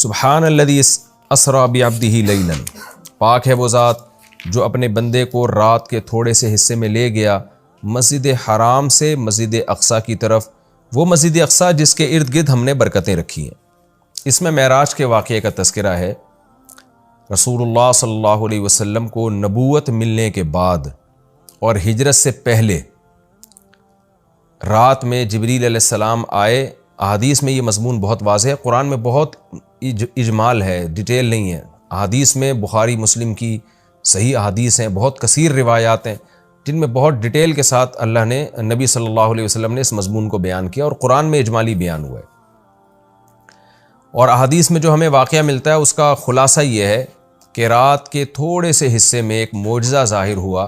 سبحان الذی اسری بعبدہ لیلا، پاک ہے وہ ذات جو اپنے بندے کو رات کے تھوڑے سے حصے میں لے گیا مسجد حرام سے مسجد اقصیٰ کی طرف، وہ مسجد اقصیٰ جس کے ارد گرد ہم نے برکتیں رکھی ہیں۔ اس میں معراج کے واقعے کا تذکرہ ہے۔ رسول اللہ صلی اللہ علیہ وسلم کو نبوت ملنے کے بعد اور ہجرت سے پہلے رات میں جبریل علیہ السلام آئے۔ احادیث میں یہ مضمون بہت واضح ہے، قرآن میں بہت اجمال ہے، ڈیٹیل نہیں ہے۔ احادیث میں بخاری مسلم کی صحیح احادیث ہیں، بہت کثیر روایات ہیں جن میں بہت ڈیٹیل کے ساتھ اللہ نے، نبی صلی اللہ علیہ وسلم نے اس مضمون کو بیان کیا، اور قرآن میں اجمالی بیان ہوا ہے۔ اور احادیث میں جو ہمیں واقعہ ملتا ہے اس کا خلاصہ یہ ہے کہ رات کے تھوڑے سے حصے میں ایک معجزہ ظاہر ہوا۔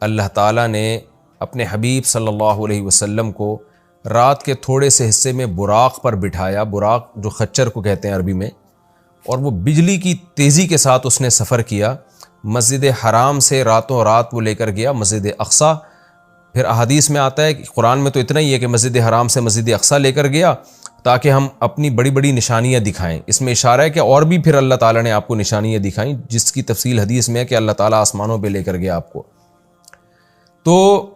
اللہ تعالیٰ نے اپنے حبیب صلی اللہ علیہ وسلم کو رات کے تھوڑے سے حصے میں براق پر بٹھایا، براق جو خچر کو کہتے ہیں عربی میں، اور وہ بجلی کی تیزی کے ساتھ اس نے سفر کیا۔ مسجد حرام سے راتوں رات وہ لے کر گیا مسجد اقصیٰ۔ پھر احادیث میں آتا ہے کہ قرآن میں تو اتنا ہی ہے کہ مسجد حرام سے مسجد اقصیٰ لے کر گیا تاکہ ہم اپنی بڑی بڑی نشانیاں دکھائیں۔ اس میں اشارہ ہے کہ اور بھی پھر اللہ تعالیٰ نے آپ کو نشانیاں دکھائیں، جس کی تفصیل حدیث میں ہے کہ اللہ تعالیٰ آسمانوں پہ لے کر گیا آپ کو۔ تو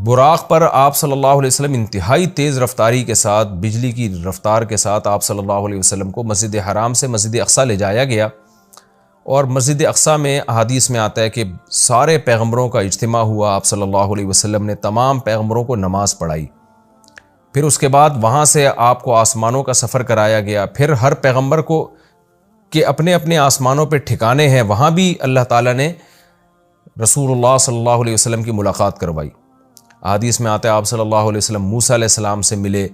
براق پر آپ صلی اللہ علیہ وسلم انتہائی تیز رفتاری کے ساتھ، بجلی کی رفتار کے ساتھ آپ صلی اللہ علیہ وسلم کو مسجد حرام سے مسجد اقصیٰ لے جایا گیا۔ اور مسجد اقصیٰ میں احادیث میں آتا ہے کہ سارے پیغمبروں کا اجتماع ہوا، آپ صلی اللہ علیہ وسلم نے تمام پیغمبروں کو نماز پڑھائی۔ پھر اس کے بعد وہاں سے آپ کو آسمانوں کا سفر کرایا گیا۔ پھر ہر پیغمبر کو کہ اپنے اپنے آسمانوں پہ ٹھکانے ہیں، وہاں بھی اللہ تعالیٰ نے رسول اللہ صلی اللہ علیہ وسلم کی ملاقات کروائی۔ احادیث میں آتا ہے آپ صلی اللہ علیہ وسلم موسیٰ علیہ السلام سے ملے،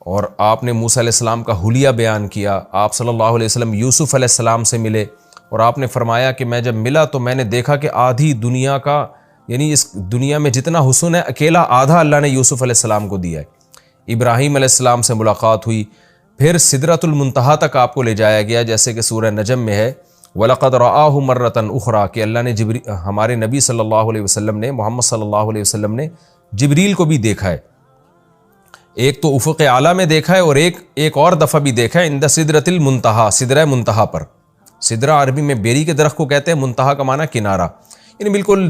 اور آپ نے موسیٰ علیہ السلام کا حلیہ بیان کیا۔ آپ صلی اللہ علیہ وسلم یوسف علیہ السلام سے ملے، اور آپ نے فرمایا کہ میں جب ملا تو میں نے دیکھا کہ آدھی دنیا کا، یعنی اس دنیا میں جتنا حسن ہے اکیلا آدھا اللہ نے یوسف علیہ السلام کو دیا ہے۔ ابراہیم علیہ السلام سے ملاقات ہوئی، پھر سدرۃ المنتہا تک آپ کو لے جایا گیا، جیسے کہ سورہ نجم میں ہے وَلَقَدْ رَآهُ مَرَّةً أُخْرَىٰ کہ اللہ نے ہمارے نبی صلی اللہ علیہ وسلم نے، محمد صلی اللہ علیہ وسلم نے جبریل کو بھی دیکھا ہے۔ ایک تو افق اعلیٰ میں دیکھا ہے، اور ایک اور دفعہ بھی دیکھا ہے عند سدرۃ المنتہا، سدرہ منتہا پر۔ سدرہ عربی میں بیری کے درخت کو کہتے ہیں، منتہا کا معنی کنارہ، یعنی بالکل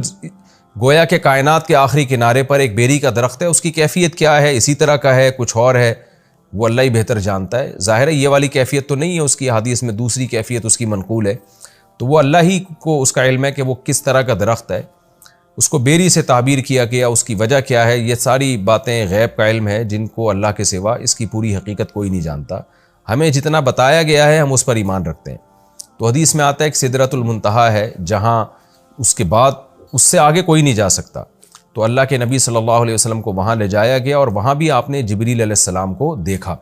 گویا کہ کائنات کے آخری کنارے پر ایک بیری کا درخت ہے۔ اس کی کیفیت کیا ہے، اسی طرح کا ہے، کچھ اور ہے، وہ اللہ ہی بہتر جانتا ہے۔ ظاہر ہے یہ والی کیفیت تو نہیں ہے اس کی، حدیث میں دوسری کیفیت اس کی منقول ہے، تو وہ اللہ ہی کو اس کا علم ہے کہ وہ کس طرح کا درخت ہے۔ اس کو بیری سے تعبیر کیا گیا، اس کی وجہ کیا ہے، یہ ساری باتیں غیب کا علم ہے جن کو اللہ کے سوا اس کی پوری حقیقت کوئی نہیں جانتا۔ ہمیں جتنا بتایا گیا ہے ہم اس پر ایمان رکھتے ہیں۔ تو حدیث میں آتا ہے کہ سدرۃ المنتہا ہے جہاں اس کے بعد اس سے آگے کوئی نہیں جا سکتا۔ تو اللہ کے نبی صلی اللہ علیہ وسلم کو وہاں لے جایا گیا، اور وہاں بھی آپ نے جبریل علیہ السلام کو دیکھا۔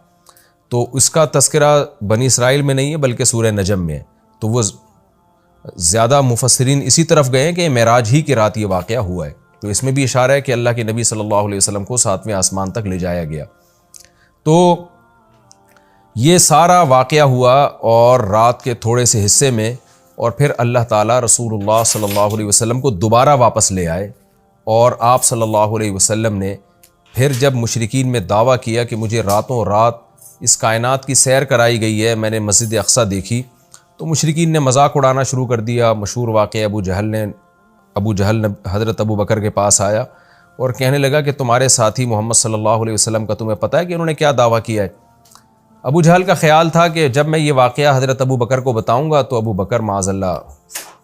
تو اس کا تذکرہ بنی اسرائیل میں نہیں ہے بلکہ سورہ نجم میں ہے۔ تو وہ زیادہ مفسرین اسی طرف گئے ہیں کہ معراج ہی کی رات یہ واقعہ ہوا ہے۔ تو اس میں بھی اشارہ ہے کہ اللہ کے نبی صلی اللہ علیہ وسلم کو 7ویں آسمان تک لے جایا گیا۔ تو یہ سارا واقعہ ہوا اور رات کے تھوڑے سے حصے میں، اور پھر اللہ تعالیٰ رسول اللہ صلی اللہ علیہ وسلم کو دوبارہ واپس لے آئے، اور آپ صلی اللہ علیہ وسلم نے پھر جب مشرکین میں دعویٰ کیا کہ مجھے راتوں رات اس کائنات کی سیر کرائی گئی ہے، میں نے مسجد اقصیٰ دیکھی، تو مشرکین نے مذاق اڑانا شروع کر دیا۔ مشہور واقعہ ابو جہل حضرت ابو بکر کے پاس آیا اور کہنے لگا کہ تمہارے ساتھی محمد صلی اللہ علیہ وسلم کا تمہیں پتہ ہے کہ انہوں نے کیا دعویٰ کیا ہے؟ ابو جہل کا خیال تھا کہ جب میں یہ واقعہ حضرت ابو بکر کو بتاؤں گا تو ابو بکر معاذ اللہ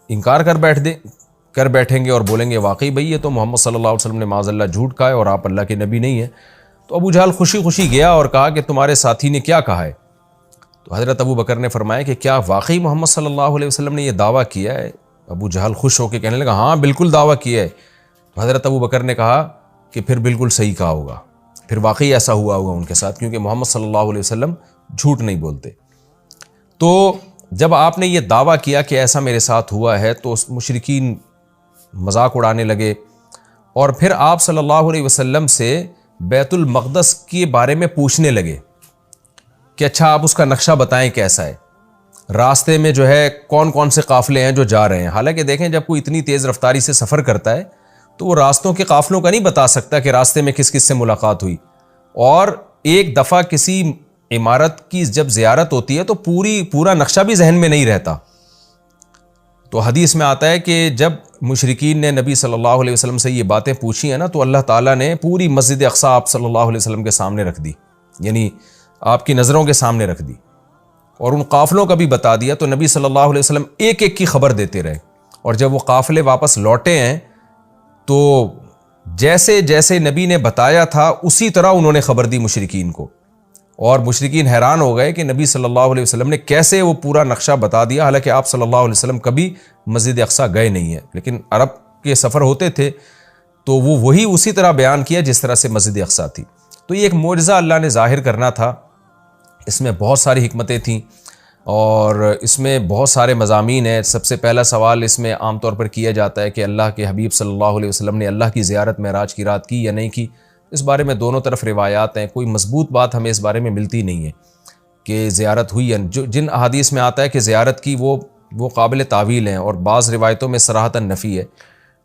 انکار کر بیٹھیں گے اور بولیں گے واقعی بھئی یہ تو محمد صلی اللہ علیہ وسلم نے معاذ اللہ جھوٹ کہا ہے اور آپ اللہ کے نبی نہیں ہیں۔ تو ابو جہل خوشی خوشی گیا اور کہا کہ تمہارے ساتھی نے کیا کہا ہے؟ تو حضرت ابو بکر نے فرمایا کہ کیا واقعی محمد صلی اللہ علیہ وسلم نے یہ دعویٰ کیا ہے؟ ابو جہل خوش ہو کے کہنے لگا ہاں بالکل دعویٰ کیا ہے۔ تو حضرت ابو بکر نے کہا کہ پھر بالکل صحیح کہا ہوگا، پھر واقعی ایسا ہوا ہوگا ان کے ساتھ، کیونکہ محمد صلی اللہ علیہ وسلم جھوٹ نہیں بولتے۔ تو جب آپ نے یہ دعویٰ کیا کہ ایسا میرے ساتھ ہوا ہے تو مشرکین مذاق اڑانے لگے، اور پھر آپ صلی اللہ علیہ وسلم سے بیت المقدس کے بارے میں پوچھنے لگے کہ اچھا آپ اس کا نقشہ بتائیں کیسا ہے، راستے میں جو ہے کون کون سے قافلے ہیں جو جا رہے ہیں۔ حالانکہ دیکھیں جب کوئی اتنی تیز رفتاری سے سفر کرتا ہے تو وہ راستوں کے قافلوں کا نہیں بتا سکتا کہ راستے میں کس کس سے ملاقات ہوئی، اور ایک دفعہ کسی عمارت کی جب زیارت ہوتی ہے تو پورا نقشہ بھی ذہن میں نہیں رہتا. تو حدیث میں آتا ہے کہ جب مشرکین نے نبی صلی اللہ علیہ وسلم سے یہ باتیں پوچھی ہیں نا تو اللہ تعالیٰ نے پوری مسجد اقصیٰ آپ صلی اللہ علیہ وسلم کے سامنے رکھ دی، یعنی آپ کی نظروں کے سامنے رکھ دی، اور ان قافلوں کا بھی بتا دیا. تو نبی صلی اللہ علیہ وسلم ایک ایک کی خبر دیتے رہے، اور جب وہ قافلے واپس لوٹے ہیں تو جیسے جیسے نبی نے بتایا تھا اسی طرح انہوں نے خبر دی مشرکین کو، اور مشرکین حیران ہو گئے کہ نبی صلی اللہ علیہ وسلم نے کیسے وہ پورا نقشہ بتا دیا، حالانکہ آپ صلی اللہ علیہ وسلم کبھی مسجد اقصیٰ گئے نہیں ہیں، لیکن عرب کے سفر ہوتے تھے تو وہ وہی اسی طرح بیان کیا جس طرح سے مسجد اقصیٰ تھی. تو یہ ایک معجزہ اللہ نے ظاہر کرنا تھا. اس میں بہت ساری حکمتیں تھیں اور اس میں بہت سارے مضامین ہیں. سب سے پہلا سوال اس میں عام طور پر کیا جاتا ہے کہ اللہ کے حبیب صلی اللہ علیہ وسلم نے اللہ کی زیارت معراج کی رات کی یا نہیں کی. اس بارے میں دونوں طرف روایات ہیں، کوئی مضبوط بات ہمیں اس بارے میں ملتی نہیں ہے کہ زیارت ہوئی یا جن احادیث میں آتا ہے کہ زیارت کی وہ قابل تعویل ہیں، اور بعض روایتوں میں صراحتاً نفی ہے.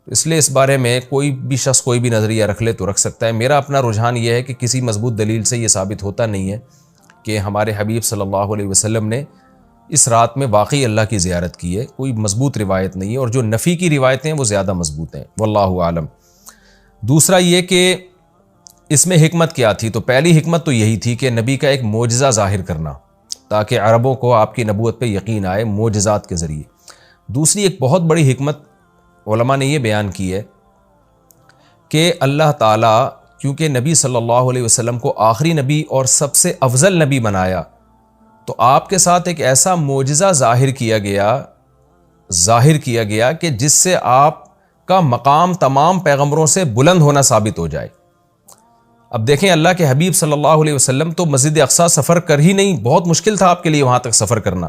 اس لیے اس بارے میں کوئی بھی شخص کوئی بھی نظریہ رکھ لے تو رکھ سکتا ہے. میرا اپنا رجحان یہ ہے کہ کسی مضبوط دلیل سے یہ ثابت ہوتا نہیں ہے کہ ہمارے حبیب صلی اللہ علیہ وسلم نے اس رات میں واقعی اللہ کی زیارت کی ہے. کوئی مضبوط روایت نہیں ہے، اور جو نفی کی روایتیں ہیں وہ زیادہ مضبوط ہیں، واللہ عالم. دوسرا یہ کہ اس میں حکمت کیا تھی، تو پہلی حکمت تو یہی تھی کہ نبی کا ایک معجزہ ظاہر کرنا تاکہ عربوں کو آپ کی نبوت پہ یقین آئے معجزات کے ذریعے. دوسری ایک بہت بڑی حکمت علماء نے یہ بیان کی ہے کہ اللہ تعالیٰ کیونکہ نبی صلی اللہ علیہ وسلم کو آخری نبی اور سب سے افضل نبی بنایا، تو آپ کے ساتھ ایک ایسا معجزہ ظاہر کیا گیا کہ جس سے آپ کا مقام تمام پیغمبروں سے بلند ہونا ثابت ہو جائے. اب دیکھیں اللہ کے حبیب صلی اللہ علیہ وسلم تو مسجد اقصیٰ سفر کر ہی نہیں، بہت مشکل تھا آپ کے لیے وہاں تک سفر کرنا،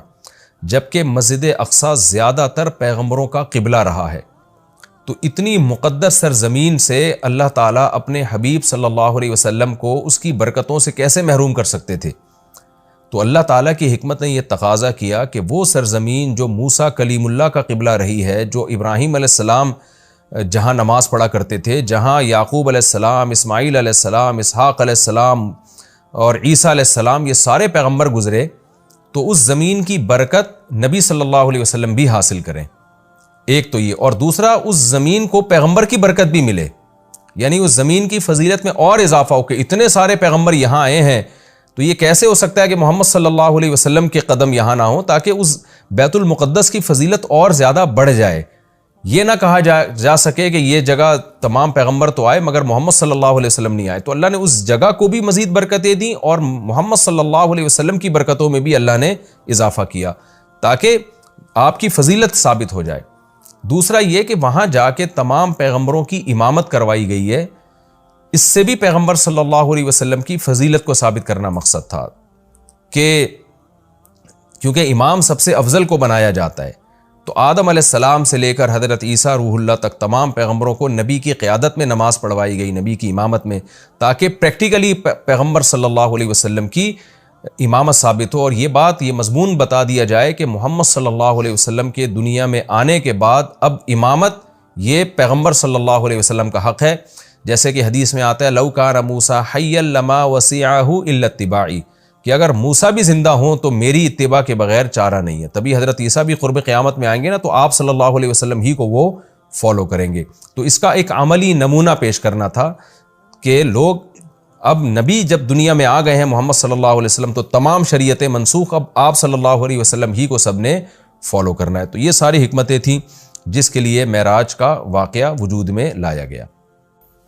جبکہ مسجد اقصیٰ زیادہ تر پیغمبروں کا قبلہ رہا ہے. تو اتنی مقدس سرزمین سے اللہ تعالیٰ اپنے حبیب صلی اللہ علیہ وسلم کو اس کی برکتوں سے کیسے محروم کر سکتے تھے؟ تو اللہ تعالیٰ کی حکمت نے یہ تقاضا کیا کہ وہ سرزمین جو موسیٰ کلیم اللہ کا قبلہ رہی ہے، جو ابراہیم علیہ السلام جہاں نماز پڑھا کرتے تھے، جہاں یعقوب علیہ السلام، اسماعیل علیہ السلام، اسحاق علیہ السلام اور عیسیٰ علیہ السلام یہ سارے پیغمبر گزرے، تو اس زمین کی برکت نبی صلی اللہ علیہ وسلم بھی حاصل کریں. ایک تو یہ، اور دوسرا اس زمین کو پیغمبر کی برکت بھی ملے، یعنی اس زمین کی فضیلت میں اور اضافہ ہو کہ اتنے سارے پیغمبر یہاں آئے ہیں، تو یہ کیسے ہو سکتا ہے کہ محمد صلی اللہ علیہ وسلم کے قدم یہاں نہ ہوں، تاکہ اس بیت المقدس کی فضیلت اور زیادہ بڑھ جائے. یہ نہ کہا جا سکے کہ یہ جگہ تمام پیغمبر تو آئے مگر محمد صلی اللہ علیہ وسلم نہیں آئے. تو اللہ نے اس جگہ کو بھی مزید برکتیں دیں اور محمد صلی اللہ علیہ وسلم کی برکتوں میں بھی اللہ نے اضافہ کیا تاکہ آپ کی فضیلت ثابت ہو جائے. دوسرا یہ کہ وہاں جا کے تمام پیغمبروں کی امامت کروائی گئی ہے، اس سے بھی پیغمبر صلی اللہ علیہ وسلم کی فضیلت کو ثابت کرنا مقصد تھا کہ کیونکہ امام سب سے افضل کو بنایا جاتا ہے. تو آدم علیہ السلام سے لے کر حضرت عیسیٰ روح اللہ تک تمام پیغمبروں کو نبی کی قیادت میں نماز پڑھوائی گئی، نبی کی امامت میں، تاکہ پریکٹیکلی پیغمبر صلی اللہ علیہ وسلم کی امامت ثابت ہو. اور یہ مضمون بتا دیا جائے کہ محمد صلی اللہ علیہ وسلم کے دنیا میں آنے کے بعد اب امامت یہ پیغمبر صلی اللہ علیہ وسلم کا حق ہے. جیسے کہ حدیث میں آتا ہے لو کان موسیٰ حیا لما وسعہ الا اتباعی، کہ اگر موسیٰ بھی زندہ ہوں تو میری اتباع کے بغیر چارہ نہیں ہے. تبھی حضرت عیسیٰ بھی قرب قیامت میں آئیں گے نا، تو آپ صلی اللہ علیہ وسلم ہی کو وہ فالو کریں گے. تو اس کا ایک عملی نمونہ پیش کرنا تھا کہ لوگ اب نبی جب دنیا میں آ گئے ہیں محمد صلی اللہ علیہ وسلم، تو تمام شریعتیں منسوخ، اب آپ صلی اللہ علیہ وسلم ہی کو سب نے فالو کرنا ہے. تو یہ ساری حکمتیں تھیں جس کے لیے معراج کا واقعہ وجود میں لایا گیا.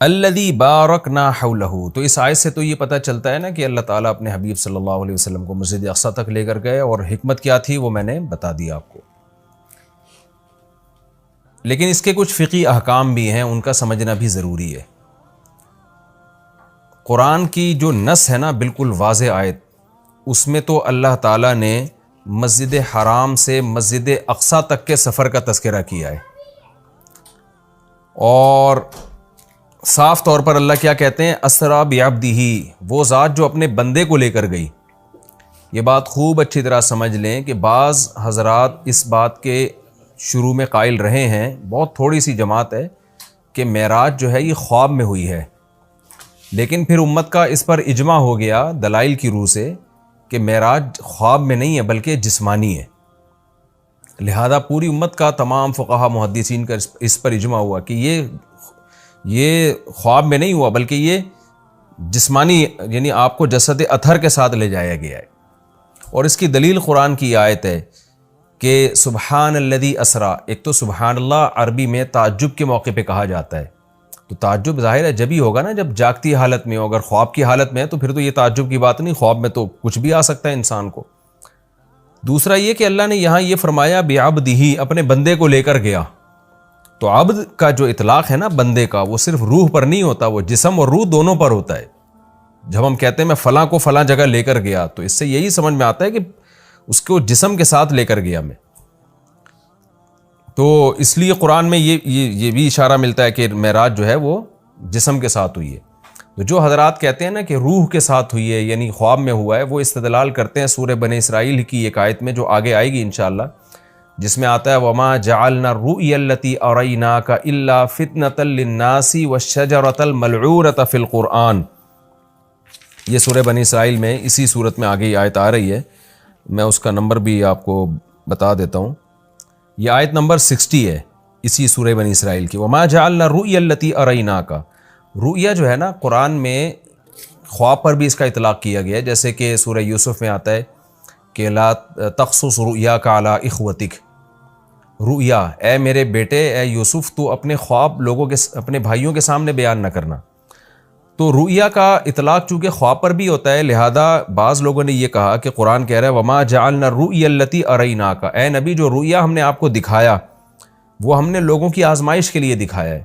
الذی بارکنا حولہ، تو اس آیت سے تو یہ پتہ چلتا ہے نا کہ اللہ تعالیٰ اپنے حبیب صلی اللہ علیہ وسلم کو مسجد اقصیٰ تک لے کر گئے، اور حکمت کیا تھی وہ میں نے بتا دیا آپ کو. لیکن اس کے کچھ فقہی احکام بھی ہیں، ان کا سمجھنا بھی ضروری ہے. قرآن کی جو نص ہے نا بالکل واضح آیت، اس میں تو اللہ تعالیٰ نے مسجد حرام سے مسجد اقصیٰ تک کے سفر کا تذکرہ کیا ہے، اور صاف طور پر اللہ کیا کہتے ہیں، اسریٰ بعبدہ، وہ ذات جو اپنے بندے کو لے کر گئی. یہ بات خوب اچھی طرح سمجھ لیں کہ بعض حضرات اس بات کے شروع میں قائل رہے ہیں، بہت تھوڑی سی جماعت ہے، کہ معراج جو ہے یہ خواب میں ہوئی ہے. لیکن پھر امت کا اس پر اجماع ہو گیا دلائل کی روح سے کہ معراج خواب میں نہیں ہے بلکہ جسمانی ہے۔ لہذا پوری امت کا، تمام فقہا محدثین کا اس پر اجماع ہوا کہ یہ خواب میں نہیں ہوا بلکہ یہ جسمانی، یعنی آپ کو جسد اطہر کے ساتھ لے جایا گیا ہے۔ اور اس کی دلیل قرآن کی آیت ہے کہ سبحان الذی اسرا، ایک تو سبحان اللہ عربی میں تعجب کے موقع پہ کہا جاتا ہے، تو تعجب ظاہر ہے جبھی ہوگا نا جب جاگتی حالت میں ہو، اگر خواب کی حالت میں ہے تو پھر تو یہ تعجب کی بات نہیں، خواب میں تو کچھ بھی آ سکتا ہے انسان کو۔ دوسرا یہ کہ اللہ نے یہاں یہ فرمایا بعبدہ، اپنے بندے کو لے کر گیا، تو عبد کا جو اطلاق ہے نا بندے کا، وہ صرف روح پر نہیں ہوتا، وہ جسم اور روح دونوں پر ہوتا ہے۔ جب ہم کہتے ہیں میں فلاں کو فلاں جگہ لے کر گیا، تو اس سے یہی سمجھ میں آتا ہے کہ اس کو جسم کے ساتھ لے کر گیا میں۔ تو اس لیے قرآن میں یہ بھی اشارہ ملتا ہے کہ معراج جو ہے وہ جسم کے ساتھ ہوئی ہے۔ تو جو حضرات کہتے ہیں نا کہ روح کے ساتھ ہوئی ہے یعنی خواب میں ہوا ہے، وہ استدلال کرتے ہیں سورہ بنی اسرائیل کی ایک آیت میں جو آگے آئے گی انشاءاللہ، جس میں آتا ہے وَمَا جَعَلْنَا الرُّؤْيَا الَّتِي أَرَيْنَاكَ إِلَّا فِتْنَةً لِلنَّاسِ وَالشَّجَرَةَ الْمَلْعُونَةَ فِي الْقُرْآنِ۔ یہ سورہ بنی اسرائیل میں اسی صورت میں آگے یہ آیت آ رہی ہے، میں اس کا نمبر بھی آپ کو بتا دیتا ہوں۔ یہ آیت نمبر 60 ہے اسی سورہ بنی اسرائیل کی، وَمَا جَعَلْنَا الرُّؤْيَا الَّتِي أَرَيْنَاكَ۔ رؤیا جو ہے نا قرآن میں خواب پر بھی اس کا اطلاق کیا گیا ہے، جیسے کہ سورہ یوسف میں آتا ہے کہ لا تقصص رؤیاک علی اخوتک، رؤیا اے میرے بیٹے اے یوسف تو اپنے خواب لوگوں کے، اپنے بھائیوں کے سامنے بیان نہ کرنا۔ تو رؤیا کا اطلاق چونکہ خواب پر بھی ہوتا ہے، لہذا بعض لوگوں نے یہ کہا کہ قرآن کہہ رہا ہے وما جعلنا الرؤیا التي اریناک، اے نبی جو رؤیا ہم نے آپ کو دکھایا وہ ہم نے لوگوں کی آزمائش کے لیے دکھایا ہے۔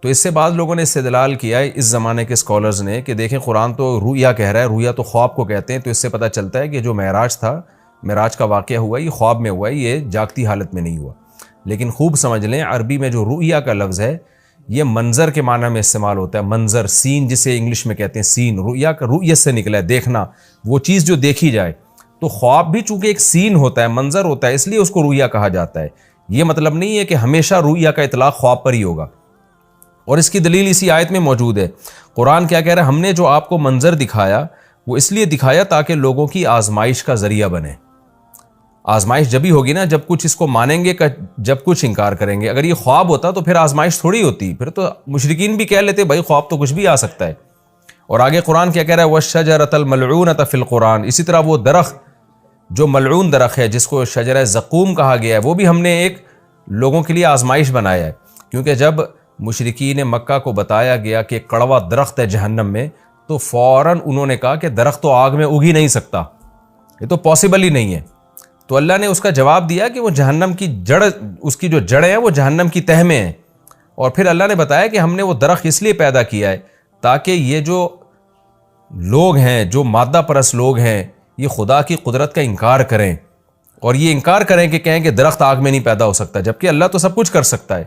تو اس سے بعض لوگوں نے استدلال کیا ہے اس زمانے کے اسکالرز نے کہ دیکھیں قرآن تو رؤیا کہہ رہا ہے، رؤیا تو خواب کو کہتے ہیں، تو اس سے پتہ چلتا ہے کہ جو معراج تھا، معراج کا واقعہ ہوا یہ خواب میں ہوا ہے، یہ جاگتی حالت میں نہیں ہوا۔ لیکن خوب سمجھ لیں عربی میں جو رؤیا کا لفظ ہے یہ منظر کے معنی میں استعمال ہوتا ہے، منظر، سین جسے انگلش میں کہتے ہیں، سین، رؤیا کا رؤیت سے نکلا ہے، دیکھنا، وہ چیز جو دیکھی جائے۔ تو خواب بھی چونکہ ایک سین ہوتا ہے، منظر ہوتا ہے، اس لیے اس کو رؤیا کہا جاتا ہے۔ یہ مطلب نہیں ہے کہ ہمیشہ رؤیا کا اطلاق خواب پر ہی ہوگا، اور اس کی دلیل اسی آیت میں موجود ہے۔ قرآن کیا کہہ رہا ہے، ہم نے جو آپ کو منظر دکھایا وہ اس لیے دکھایا تاکہ لوگوں کی آزمائش کا ذریعہ بنے۔ آزمائش جبھی ہوگی نا جب کچھ اس کو مانیں گے، جب کچھ انکار کریں گے۔ اگر یہ خواب ہوتا تو پھر آزمائش تھوڑی ہوتی، پھر تو مشرکین بھی کہہ لیتے بھائی خواب تو کچھ بھی آ سکتا ہے۔ اور آگے قرآن کیا کہہ رہا ہے وَالشَّجَرَةَ الْمَلْعُونَةَ فِي الْقُرْآنِ، اسی طرح وہ درخت جو ملعون درخت ہے جس کو شجرہ زقوم کہا گیا ہے، وہ بھی ہم نے ایک لوگوں کے لیے آزمائش بنایا ہے۔ کیونکہ جب مشرکین مکہ کو بتایا گیا کہ کڑوا درخت ہے جہنم میں، تو فوراً انہوں نے کہا کہ درخت تو آگ میں اگ ہی نہیں سکتا، یہ تو پاسبل ہی نہیں ہے۔ تو اللہ نے اس کا جواب دیا کہ وہ جہنم کی جڑ، اس کی جو جڑیں ہیں وہ جہنم کی تہ میں ہیں۔ اور پھر اللہ نے بتایا کہ ہم نے وہ درخت اس لیے پیدا کیا ہے تاکہ یہ جو لوگ ہیں، جو مادہ پرست لوگ ہیں، یہ خدا کی قدرت کا انکار کریں، اور یہ انکار کریں کہ کہیں کہ درخت آگ میں نہیں پیدا ہو سکتا، جبکہ اللہ تو سب کچھ کر سکتا ہے۔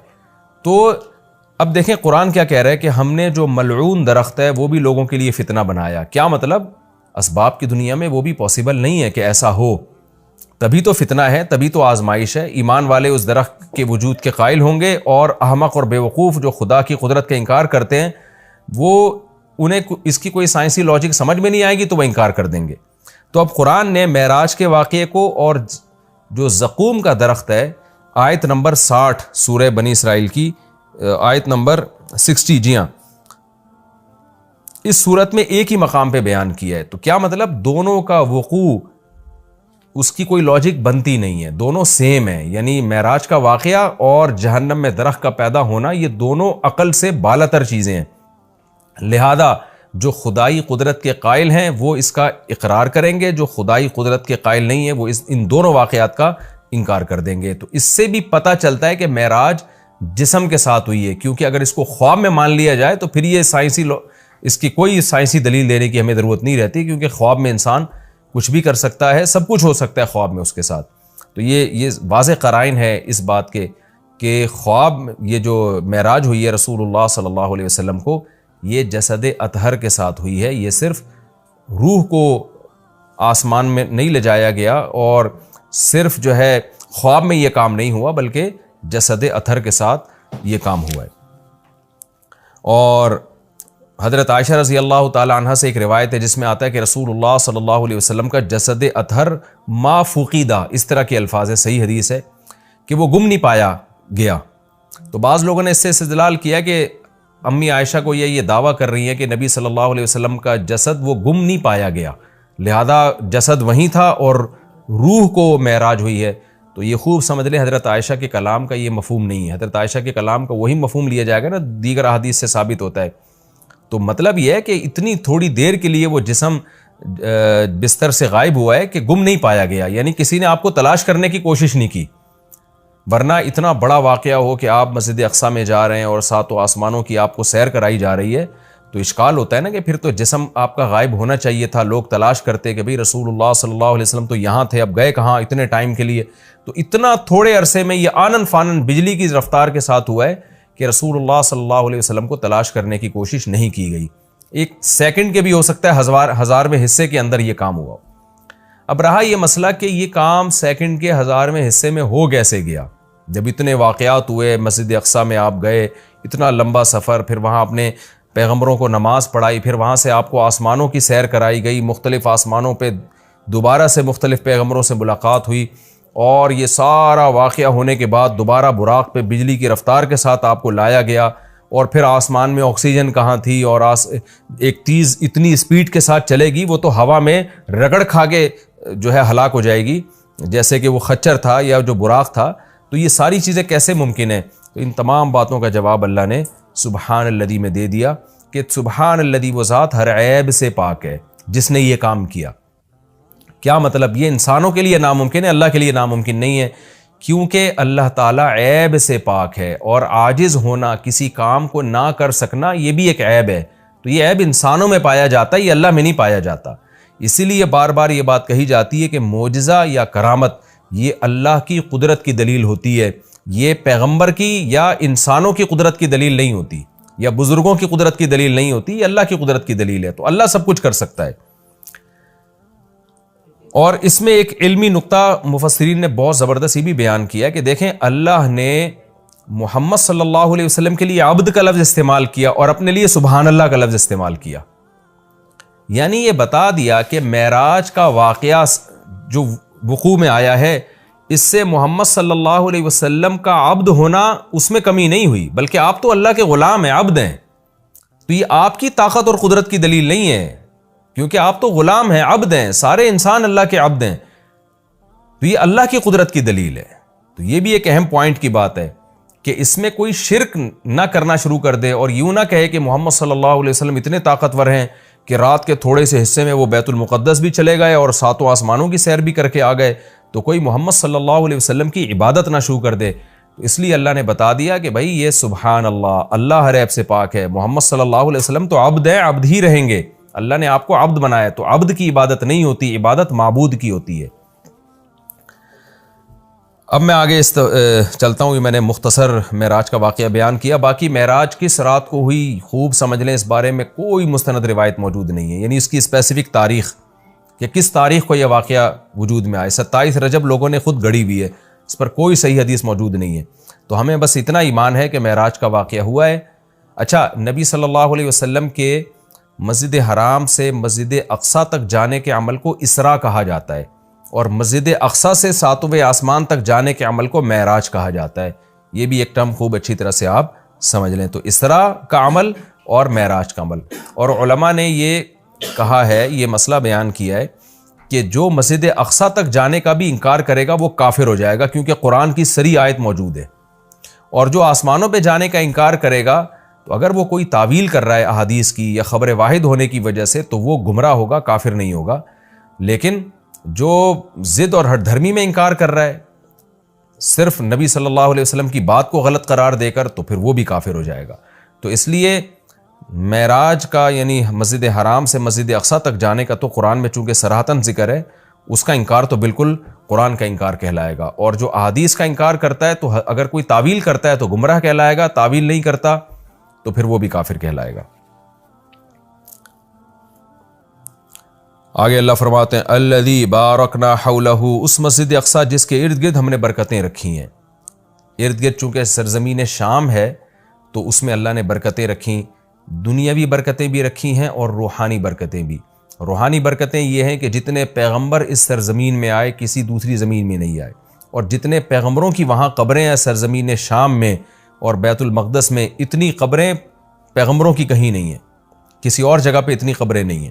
تو اب دیکھیں قرآن کیا کہہ رہا ہے کہ ہم نے جو ملعون درخت ہے وہ بھی لوگوں کے لیے فتنہ بنایا۔ کیا مطلب؟ اسباب کی دنیا میں وہ بھی پاسبل نہیں ہے کہ ایسا ہو، تبھی تو فتنہ ہے، تبھی تو آزمائش ہے۔ ایمان والے اس درخت کے وجود کے قائل ہوں گے، اور احمق اور بیوقوف جو خدا کی قدرت کا انکار کرتے ہیں وہ انہیں اس کی کوئی سائنسی لاجک سمجھ میں نہیں آئے گی تو وہ انکار کر دیں گے۔ تو اب قرآن نے معراج کے واقعے کو اور جو زقوم کا درخت ہے، آیت نمبر 60 سورہ بنی اسرائیل کی آیت نمبر 60، جی ہاں، اس صورت میں ایک ہی مقام پہ بیان کیا ہے۔ تو کیا مطلب؟ دونوں کا وقوع اس کی کوئی لاجک بنتی نہیں ہے، دونوں سیم ہیں، یعنی معراج کا واقعہ اور جہنم میں درخت کا پیدا ہونا یہ دونوں عقل سے بالاتر چیزیں ہیں۔ لہذا جو خدائی قدرت کے قائل ہیں وہ اس کا اقرار کریں گے، جو خدائی قدرت کے قائل نہیں ہیں وہ ان دونوں واقعات کا انکار کر دیں گے۔ تو اس سے بھی پتہ چلتا ہے کہ معراج جسم کے ساتھ ہوئی ہے، کیونکہ اگر اس کو خواب میں مان لیا جائے تو پھر یہ اس کی کوئی سائنسی دلیل دینے کی ہمیں ضرورت نہیں رہتی، کیونکہ خواب میں انسان کچھ بھی کر سکتا ہے، سب کچھ ہو سکتا ہے خواب میں اس کے ساتھ۔ تو یہ واضح قرائن ہے اس بات کے کہ خواب یہ جو معراج ہوئی ہے رسول اللہ صلی اللہ علیہ وسلم کو، یہ جسد اطہر کے ساتھ ہوئی ہے، یہ صرف روح کو آسمان میں نہیں لے جایا گیا، اور صرف جو ہے خواب میں یہ کام نہیں ہوا بلکہ جسد اطہر کے ساتھ یہ کام ہوا ہے۔ اور حضرت عائشہ رضی اللہ تعالی عنہ سے ایک روایت ہے جس میں آتا ہے کہ رسول اللہ صلی اللہ علیہ وسلم کا جسد اطہر ما فقیدہ، اس طرح کے الفاظ ہے، صحیح حدیث ہے کہ وہ گم نہیں پایا گیا۔ تو بعض لوگوں نے اس سے استدلال کیا کہ امی عائشہ کو یہ دعویٰ کر رہی ہیں کہ نبی صلی اللہ علیہ وسلم کا جسد وہ گم نہیں پایا گیا، لہذا جسد وہیں تھا اور روح کو معراج ہوئی ہے۔ تو یہ خوب سمجھ لیں حضرت عائشہ کے کلام کا یہ مفہوم نہیں ہے، حضرت عائشہ کے کلام کا وہی مفہوم لیا جائے گا نا دیگر احادیث سے ثابت ہوتا ہے۔ تو مطلب یہ ہے کہ اتنی تھوڑی دیر کے لیے وہ جسم بستر سے غائب ہوا ہے کہ گم نہیں پایا گیا، یعنی کسی نے آپ کو تلاش کرنے کی کوشش نہیں کی، ورنہ اتنا بڑا واقعہ ہو کہ آپ مسجد اقصیٰ میں جا رہے ہیں اور ساتوں آسمانوں کی آپ کو سیر کرائی جا رہی ہے، تو اشکال ہوتا ہے نا کہ پھر تو جسم آپ کا غائب ہونا چاہیے تھا، لوگ تلاش کرتے کہ بھئی رسول اللہ صلی اللہ علیہ وسلم تو یہاں تھے، اب گئے کہاں اتنے ٹائم کے لیے۔ تو اتنا تھوڑے عرصے میں یہ آنن فانن بجلی کی رفتار کے ساتھ ہوا ہے کہ رسول اللہ صلی اللہ علیہ وسلم کو تلاش کرنے کی کوشش نہیں کی گئی۔ ایک سیکنڈ کے بھی ہو سکتا ہے ہزارویں حصے کے اندر یہ کام ہوا۔ اب رہا یہ مسئلہ کہ یہ کام سیکنڈ کے ہزارویں حصے میں ہو کیسے گیا؟ جب اتنے واقعات ہوئے، مسجد اقصیٰ میں آپ گئے، اتنا لمبا سفر، پھر وہاں اپنے پیغمبروں کو نماز پڑھائی، پھر وہاں سے آپ کو آسمانوں کی سیر کرائی گئی، مختلف آسمانوں پہ دوبارہ سے مختلف پیغمبروں سے ملاقات ہوئی، اور یہ سارا واقعہ ہونے کے بعد دوبارہ براق پہ بجلی کی رفتار کے ساتھ آپ کو لایا گیا، اور پھر آسمان میں آکسیجن کہاں تھی، اور ایک تیز اتنی اسپیڈ کے ساتھ چلے گی وہ تو ہوا میں رگڑ کھا کے جو ہے ہلاک ہو جائے گی، جیسے کہ وہ خچر تھا یا جو براق تھا۔ تو یہ ساری چیزیں کیسے ممکن ہیں؟ تو ان تمام باتوں کا جواب اللہ نے سبحان الذی میں دے دیا کہ سبحان الذی، وہ ذات ہر عیب سے پاک ہے جس نے یہ کام کیا۔ کیا مطلب؟ یہ انسانوں کے لیے ناممکن ہے، اللہ کے لیے ناممکن نہیں ہے، کیونکہ اللہ تعالیٰ عیب سے پاک ہے، اور عاجز ہونا، کسی کام کو نہ کر سکنا، یہ بھی ایک عیب ہے۔ تو یہ عیب انسانوں میں پایا جاتا ہے، یہ اللہ میں نہیں پایا جاتا۔ اسی لیے بار بار یہ بات کہی جاتی ہے کہ معجزہ یا کرامت یہ اللہ کی قدرت کی دلیل ہوتی ہے، یہ پیغمبر کی یا انسانوں کی قدرت کی دلیل نہیں ہوتی، یا بزرگوں کی قدرت کی دلیل نہیں ہوتی، یہ اللہ کی قدرت کی دلیل ہے۔ تو اللہ سب کچھ کر سکتا ہے۔ اور اس میں ایک علمی نقطہ مفسرین نے بہت زبردست بھی بیان کیا کہ دیکھیں، اللہ نے محمد صلی اللہ علیہ وسلم کے لیے عبد کا لفظ استعمال کیا اور اپنے لیے سبحان اللہ کا لفظ استعمال کیا، یعنی یہ بتا دیا کہ معراج کا واقعہ جو وقوع میں آیا ہے، اس سے محمد صلی اللہ علیہ وسلم کا عبد ہونا اس میں کمی نہیں ہوئی، بلکہ آپ تو اللہ کے غلام ہیں، عبد ہیں۔ تو یہ آپ کی طاقت اور قدرت کی دلیل نہیں ہے، کیونکہ آپ تو غلام ہیں، عبد ہیں، سارے انسان اللہ کے عبد ہیں، تو یہ اللہ کی قدرت کی دلیل ہے۔ تو یہ بھی ایک اہم پوائنٹ کی بات ہے کہ اس میں کوئی شرک نہ کرنا شروع کر دے اور یوں نہ کہے کہ محمد صلی اللہ علیہ وسلم اتنے طاقتور ہیں کہ رات کے تھوڑے سے حصے میں وہ بیت المقدس بھی چلے گئے اور ساتوں آسمانوں کی سیر بھی کر کے آ گئے، تو کوئی محمد صلی اللہ علیہ وسلم کی عبادت نہ شروع کر دے۔ تو اس لیے اللہ نے بتا دیا کہ بھائی یہ سبحان اللہ، اللہ ہر عیب سے پاک ہے، محمد صلی اللہ علیہ وسلم تو عبد ہیں، عبد ہی رہیں گے، اللہ نے آپ کو عبد بنایا، تو عبد کی عبادت نہیں ہوتی، عبادت معبود کی ہوتی ہے۔ اب میں آگے چلتا ہوں، میں نے مختصر معراج کا واقعہ بیان کیا، باقی معراج کس رات کو ہوئی خوب سمجھ لیں، اس بارے میں کوئی مستند روایت موجود نہیں ہے، یعنی اس کی اسپیسیفک تاریخ کہ کس تاریخ کو یہ واقعہ وجود میں آئے، 27 رجب لوگوں نے خود گڑی ہوئی ہے، اس پر کوئی صحیح حدیث موجود نہیں ہے۔ تو ہمیں بس اتنا ایمان ہے کہ معراج کا واقعہ ہوا ہے۔ اچھا، نبی صلی اللہ علیہ وسلم کے مسجد حرام سے مسجد اقصیٰ تک جانے کے عمل کو اسراء کہا جاتا ہے، اور مسجد اقصیٰ سے ساتویں آسمان تک جانے کے عمل کو معراج کہا جاتا ہے۔ یہ بھی ایک ٹرم خوب اچھی طرح سے آپ سمجھ لیں۔ تو اسراء کا عمل اور معراج کا عمل، اور علماء نے یہ کہا ہے، یہ مسئلہ بیان کیا ہے کہ جو مسجد اقصیٰ تک جانے کا بھی انکار کرے گا وہ کافر ہو جائے گا، کیونکہ قرآن کی صریح آیت موجود ہے، اور جو آسمانوں پہ جانے کا انکار کرے گا تو اگر وہ کوئی تعویل کر رہا ہے احادیث کی یا خبر واحد ہونے کی وجہ سے تو وہ گمراہ ہوگا، کافر نہیں ہوگا۔ لیکن جو ضد اور ہٹ دھرمی میں انکار کر رہا ہے صرف نبی صلی اللہ علیہ وسلم کی بات کو غلط قرار دے کر، تو پھر وہ بھی کافر ہو جائے گا۔ تو اس لیے معراج کا یعنی مسجد حرام سے مسجد اقصیٰ تک جانے کا تو قرآن میں چونکہ صراحتاً ذکر ہے، اس کا انکار تو بالکل قرآن کا انکار کہلائے گا، اور جو احادیث کا انکار کرتا ہے تو اگر کوئی تعویل کرتا ہے تو گمراہ کہلائے گا، تعویل نہیں کرتا تو پھر وہ بھی کافر کہلائے گا۔ آگے اللہ فرماتے ہیں الذی بارکنا حولہ، اس مسجد اقصیٰ جس کے ارد گرد ہم نے برکتیں رکھی ہیں۔ ارد گرد چونکہ سرزمین شام ہے تو اس میں اللہ نے برکتیں رکھیں، دنیاوی برکتیں بھی رکھی ہیں اور روحانی برکتیں بھی۔ روحانی برکتیں یہ ہیں کہ جتنے پیغمبر اس سرزمین میں آئے کسی دوسری زمین میں نہیں آئے، اور جتنے پیغمبروں کی وہاں قبریں ہیں سرزمین شام میں اور بیت المقدس میں، اتنی قبریں پیغمبروں کی کہیں نہیں ہیں، کسی اور جگہ پہ اتنی قبریں نہیں ہیں۔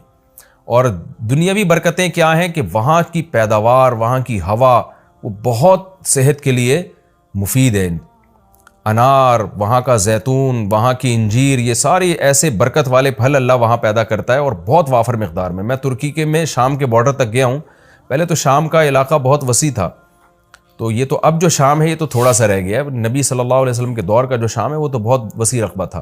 اور دنیاوی برکتیں کیا ہیں کہ وہاں کی پیداوار، وہاں کی ہوا وہ بہت صحت کے لیے مفید ہے۔ انار، وہاں کا زیتون، وہاں کی انجیر، یہ سارے ایسے برکت والے پھل اللہ وہاں پیدا کرتا ہے اور بہت وافر مقدار میں۔ میں ترکی کے میں شام کے بارڈر تک گیا ہوں۔ پہلے تو شام کا علاقہ بہت وسیع تھا، تو یہ تو اب جو شام ہے یہ تو تھوڑا سا رہ گیا ہے۔ نبی صلی اللہ علیہ وسلم کے دور کا جو شام ہے وہ تو بہت وسیع رقبہ تھا۔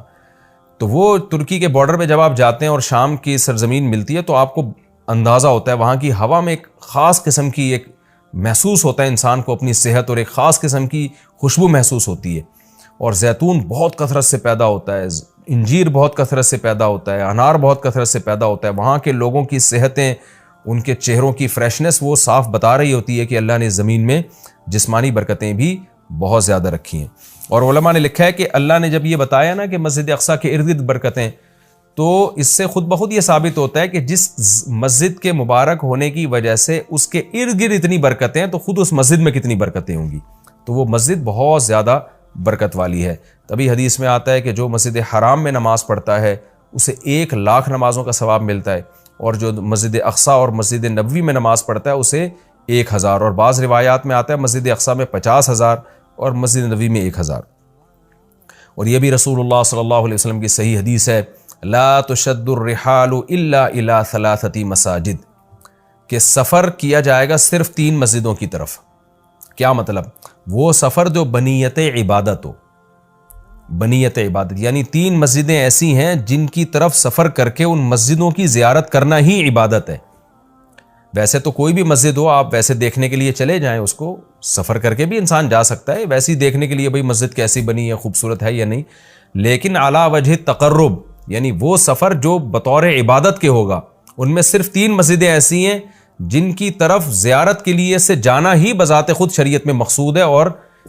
تو وہ ترکی کے بارڈر پہ جب آپ جاتے ہیں اور شام کی سرزمین ملتی ہے تو آپ کو اندازہ ہوتا ہے وہاں کی ہوا میں ایک خاص قسم کی ایک محسوس ہوتا ہے انسان کو اپنی صحت، اور ایک خاص قسم کی خوشبو محسوس ہوتی ہے۔ اور زیتون بہت کثرت سے پیدا ہوتا ہے، انجیر بہت کثرت سے پیدا ہوتا ہے، انار بہت کثرت سے پیدا ہوتا ہے۔ وہاں کے لوگوں کی صحتیں، ان کے چہروں کی فریشنس وہ صاف بتا رہی ہوتی ہے کہ اللہ نے زمین میں جسمانی برکتیں بھی بہت زیادہ رکھی ہیں۔ اور علماء نے لکھا ہے کہ اللہ نے جب یہ بتایا نا کہ مسجد اقصیٰ کے ارد گرد برکتیں، تو اس سے خود بخود یہ ثابت ہوتا ہے کہ جس مسجد کے مبارک ہونے کی وجہ سے اس کے ارد گرد اتنی برکتیں ہیں تو خود اس مسجد میں کتنی برکتیں ہوں گی۔ تو وہ مسجد بہت زیادہ برکت والی ہے۔ تبھی حدیث میں آتا ہے کہ جو مسجد حرام میں نماز پڑھتا ہے اسے 1,00,000 نمازوں کا ثواب ملتا ہے، اور جو مسجد اقصیٰ اور مسجد نبوی میں نماز پڑھتا ہے اسے 1,000، اور بعض روایات میں آتا ہے مسجد اقصیٰ میں 50,000 اور مسجد نبوی میں 1,000۔ اور یہ بھی رسول اللہ صلی اللہ علیہ وسلم کی صحیح حدیث ہے، لا تشد الرحال الا الى 3 مساجد، کہ سفر کیا جائے گا صرف 3 مسجدوں کی طرف۔ کیا مطلب؟ وہ سفر جو بنیت عبادت ہو، بنیت عبادت یعنی 3 مسجدیں ایسی ہیں جن کی طرف سفر کر کے ان مسجدوں کی زیارت کرنا ہی عبادت ہے۔ ویسے تو کوئی بھی مسجد ہو آپ ویسے دیکھنے کے لیے چلے جائیں، اس کو سفر کر کے بھی انسان جا سکتا ہے ویسے ہی دیکھنے کے لیے، بھئی مسجد کیسی بنی ہے، خوبصورت ہے یا نہیں، لیکن اعلیٰ وجہ تقرب یعنی وہ سفر جو بطور عبادت کے ہوگا، ان میں صرف 3 مسجدیں ایسی ہیں جن کی طرف زیارت کے لیے سے جانا ہی بذات خود شریعت میں مقصود ہے اور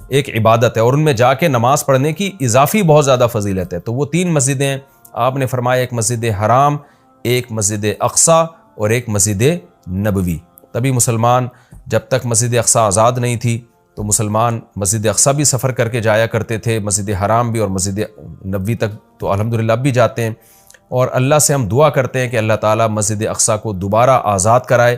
ایک عبادت ہے، اور ان میں جا کے نماز پڑھنے کی اضافی بہت زیادہ فضیلت ہے۔ تو وہ 3 مسجدیں آپ نے فرمایا، ایک مسجد حرام، ایک مسجد اقصیٰ اور ایک مسجد نبوی۔ تبھی مسلمان جب تک مسجد اقصیٰ آزاد نہیں تھی تو مسلمان مسجد اقصیٰ بھی سفر کر کے جایا کرتے تھے، مسجد حرام بھی، اور مسجد نبوی تک تو الحمدللہ اب بھی جاتے ہیں۔ اور اللہ سے ہم دعا کرتے ہیں کہ اللہ تعالیٰ مسجد اقصیٰ کو دوبارہ آزاد کرائے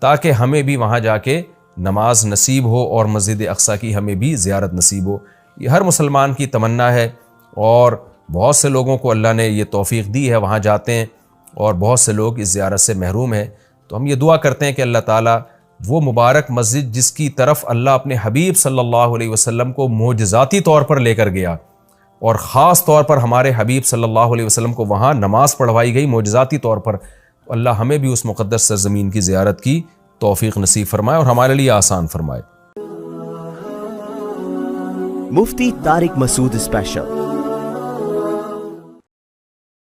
تاکہ ہمیں بھی وہاں جا کے نماز نصیب ہو اور مسجد اقصیٰ کی ہمیں بھی زیارت نصیب ہو۔ یہ ہر مسلمان کی تمنا ہے، اور بہت سے لوگوں کو اللہ نے یہ توفیق دی ہے، وہاں جاتے ہیں، اور بہت سے لوگ اس زیارت سے محروم ہیں۔ تو ہم یہ دعا کرتے ہیں کہ اللہ تعالیٰ وہ مبارک مسجد جس کی طرف اللہ اپنے حبیب صلی اللہ علیہ وسلم کو معجزاتی طور پر لے کر گیا، اور خاص طور پر ہمارے حبیب صلی اللہ علیہ وسلم کو وہاں نماز پڑھوائی گئی معجزاتی طور پر، اللہ ہمیں بھی اس مقدس سرزمین کی زیارت کی توفیق نصیب فرمائے اور ہمارے لیے آسان فرمائے۔ مفتی طارق مسعود اسپیشل